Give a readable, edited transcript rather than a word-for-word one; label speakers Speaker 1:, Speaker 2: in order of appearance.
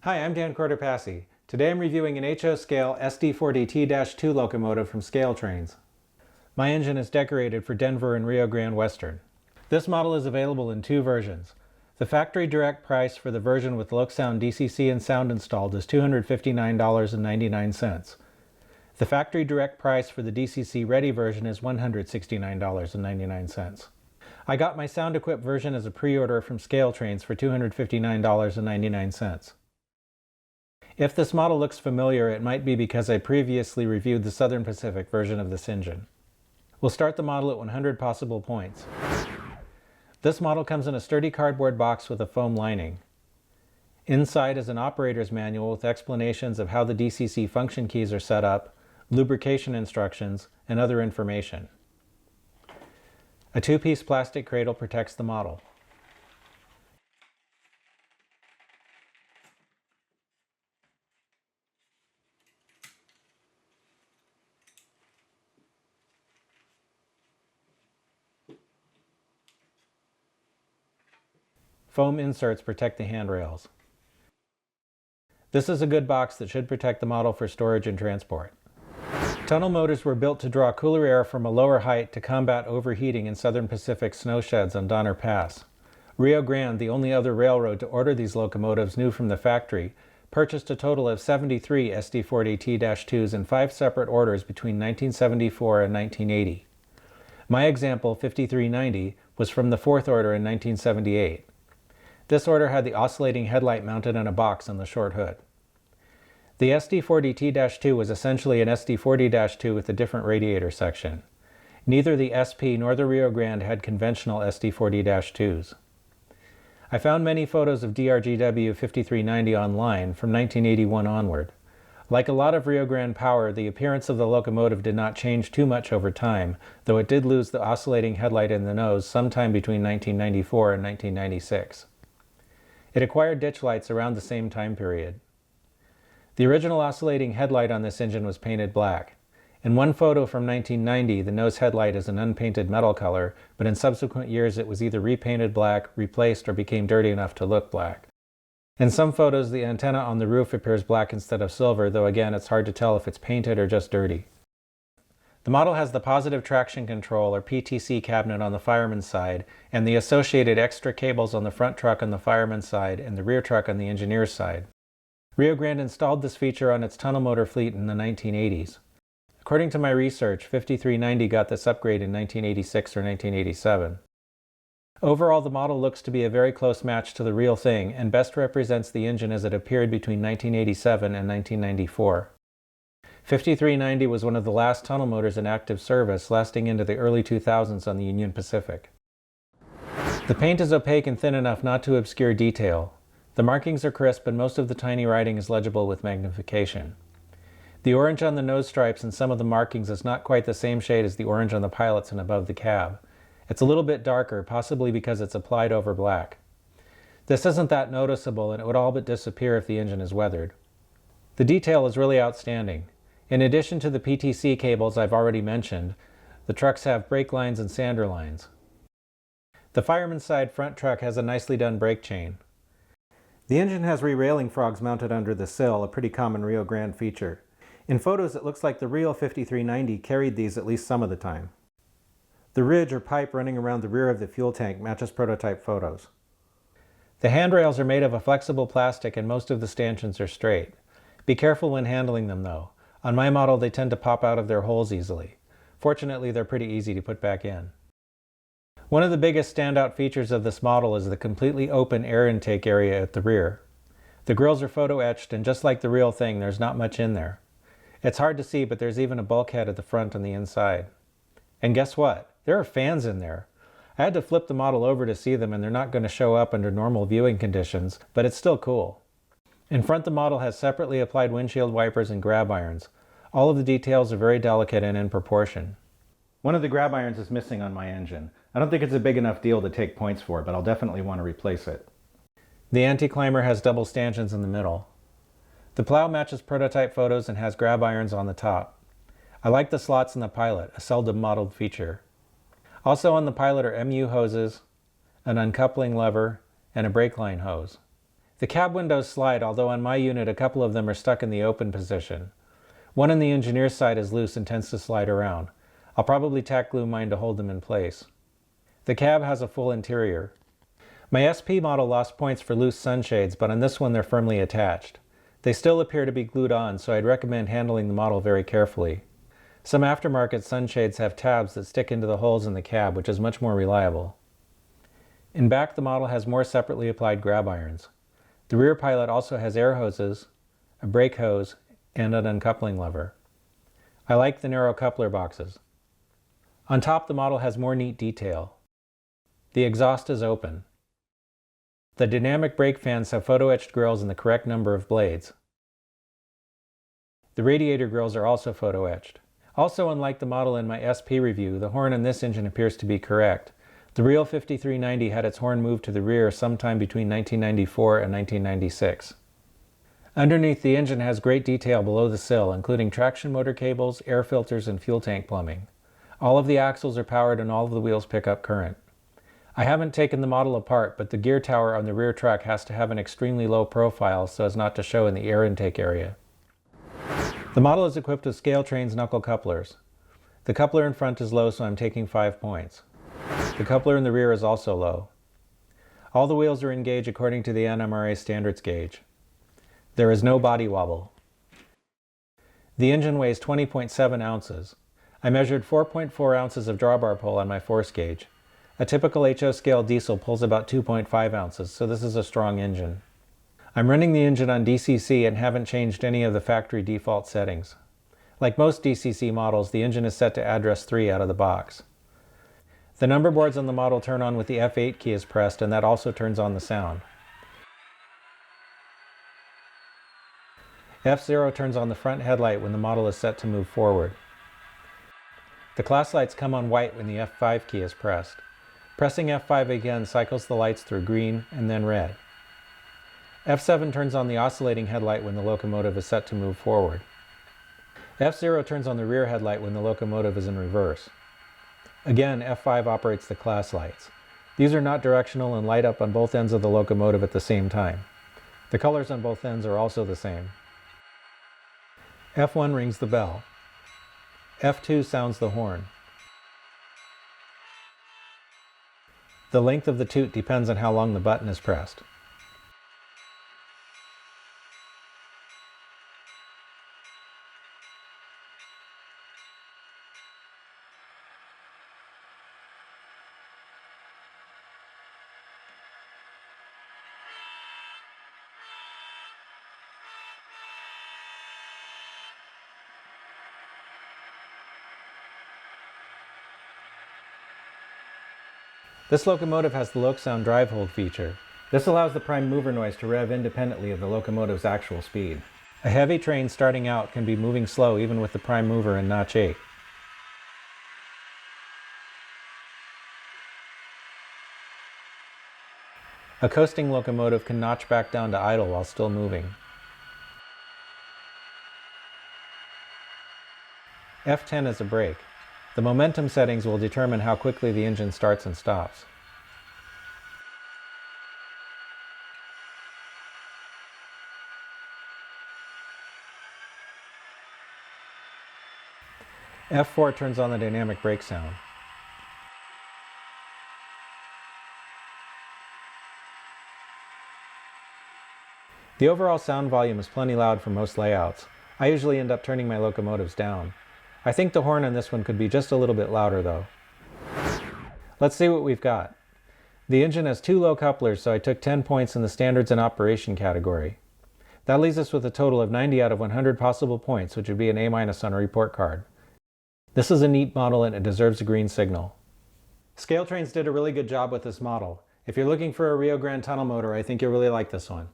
Speaker 1: Hi, I'm Dan Cortopassi. Today I'm reviewing an HO scale SD40T-2 locomotive from ScaleTrains. My engine is decorated for Denver and Rio Grande Western. This model is available in two versions. The factory direct price for the version with LokSound DCC and sound installed is $259.99. The factory direct price for the DCC ready version is $169.99. I got my sound equipped version as a pre-order from ScaleTrains for $259.99. If this model looks familiar, it might be because I previously reviewed the Southern Pacific version of this engine. We'll start the model at 100 possible points. This model comes in a sturdy cardboard box with a foam lining. Inside is an operator's manual with explanations of how the DCC function keys are set up, lubrication instructions, and other information. A two-piece plastic cradle protects the model. Foam inserts protect the handrails. This is a good box that should protect the model for storage and transport. Tunnel motors were built to draw cooler air from a lower height to combat overheating in Southern Pacific snow sheds on Donner Pass. Rio Grande, the only other railroad to order these locomotives new from the factory, purchased a total of 73 SD40T-2s in 5 separate orders between 1974 and 1980. My example, 5390, was from the 4th order in 1978. This order had the oscillating headlight mounted in a box on the short hood. The SD40T-2 was essentially an SD40-2 with a different radiator section. Neither the SP nor the Rio Grande had conventional SD40-2s. I found many photos of DRGW 5390 online from 1981 onward. Like a lot of Rio Grande power, the appearance of the locomotive did not change too much over time, though it did lose the oscillating headlight in the nose sometime between 1994 and 1996. It acquired ditch lights around the same time period. The original oscillating headlight on this engine was painted black. In one photo from 1990, the nose headlight is an unpainted metal color, but in subsequent years it was either repainted black, replaced, or became dirty enough to look black. In some photos, the antenna on the roof appears black instead of silver, though again it's hard to tell if it's painted or just dirty. The model has the positive traction control or PTC cabinet on the fireman's side and the associated extra cables on the front truck on the fireman's side and the rear truck on the engineer's side. Rio Grande installed this feature on its tunnel motor fleet in the 1980s. According to my research, 5390 got this upgrade in 1986 or 1987. Overall, the model looks to be a very close match to the real thing and best represents the engine as it appeared between 1987 and 1994. 5390 was one of the last tunnel motors in active service, lasting into the early 2000s on the Union Pacific. The paint is opaque and thin enough not to obscure detail. The markings are crisp and most of the tiny writing is legible with magnification. The orange on the nose stripes and some of the markings is not quite the same shade as the orange on the pilots and above the cab. It's a little bit darker, possibly because it's applied over black. This isn't that noticeable and it would all but disappear if the engine is weathered. The detail is really outstanding. In addition to the PTC cables I've already mentioned, the trucks have brake lines and sander lines. The fireman's side front truck has a nicely done brake chain. The engine has re-railing frogs mounted under the sill, a pretty common Rio Grande feature. In photos it looks like the real 5390 carried these at least some of the time. The ridge or pipe running around the rear of the fuel tank matches prototype photos. The handrails are made of a flexible plastic and most of the stanchions are straight. Be careful when handling them though. On my model, they tend to pop out of their holes easily. Fortunately, they're pretty easy to put back in. One of the biggest standout features of this model is the completely open air intake area at the rear. The grills are photo etched, and just like the real thing, there's not much in there. It's hard to see, but there's even a bulkhead at the front and the inside. And guess what? There are fans in there. I had to flip the model over to see them, and they're not going to show up under normal viewing conditions, but it's still cool. In front, the model has separately applied windshield wipers and grab irons. All of the details are very delicate and in proportion. One of the grab irons is missing on my engine. I don't think it's a big enough deal to take points for, but I'll definitely want to replace it. The anti-climber has double stanchions in the middle. The plow matches prototype photos and has grab irons on the top. I like the slots in the pilot, a seldom modeled feature. Also on the pilot are MU hoses, an uncoupling lever, and a brake line hose. The cab windows slide, although on my unit a couple of them are stuck in the open position. One on the engineer's side is loose and tends to slide around. I'll probably tack glue mine to hold them in place. The cab has a full interior. My SP model lost points for loose sunshades, but on this one they're firmly attached. They still appear to be glued on, so I'd recommend handling the model very carefully. Some aftermarket sunshades have tabs that stick into the holes in the cab, which is much more reliable. In back, the model has more separately applied grab irons. The rear pilot also has air hoses, a brake hose, and an uncoupling lever. I like the narrow coupler boxes. On top, the model has more neat detail. The exhaust is open. The dynamic brake fans have photo-etched grills in the correct number of blades. The radiator grills are also photo-etched. Also, unlike the model in my SP review, the horn in this engine appears to be correct. The real 5390 had its horn moved to the rear sometime between 1994 and 1996. Underneath, the engine has great detail below the sill, including traction motor cables, air filters, and fuel tank plumbing. All of the axles are powered and all of the wheels pick up current. I haven't taken the model apart, but the gear tower on the rear truck has to have an extremely low profile so as not to show in the air intake area. The model is equipped with ScaleTrains knuckle couplers. The coupler in front is low, so I'm taking 5 points. The coupler in the rear is also low. All the wheels are in gauge according to the NMRA standards gauge. There is no body wobble. The engine weighs 20.7 ounces. I measured 4.4 ounces of drawbar pull on my force gauge. A typical HO scale diesel pulls about 2.5 ounces, so this is a strong engine. I'm running the engine on DCC and haven't changed any of the factory default settings. Like most DCC models, the engine is set to address 3 out of the box. The number boards on the model turn on with the F8 key is pressed, and that also turns on the sound. F0 turns on the front headlight when the model is set to move forward. The class lights come on white when the F5 key is pressed. Pressing F5 again cycles the lights through green and then red. F7 turns on the oscillating headlight when the locomotive is set to move forward. F0 turns on the rear headlight when the locomotive is in reverse. Again, F5 operates the class lights. These are not directional and light up on both ends of the locomotive at the same time. The colors on both ends are also the same. F1 rings the bell. F2 sounds the horn. The length of the toot depends on how long the button is pressed. This locomotive has the LoCsound drive hold feature. This allows the prime mover noise to rev independently of the locomotive's actual speed. A heavy train starting out can be moving slow even with the prime mover in notch 8. A coasting locomotive can notch back down to idle while still moving. F10 is a brake. The momentum settings will determine how quickly the engine starts and stops. F4 turns on the dynamic brake sound. The overall sound volume is plenty loud for most layouts. I usually end up turning my locomotives down. I think the horn on this one could be just a little bit louder though. Let's see what we've got. The engine has 2 low couplers, so I took 10 points in the standards and operation category. That leaves us with a total of 90 out of 100 possible points, which would be an A- on a report card. This is a neat model and it deserves a green signal. ScaleTrains did a really good job with this model. If you're looking for a Rio Grande tunnel motor, I think you'll really like this one.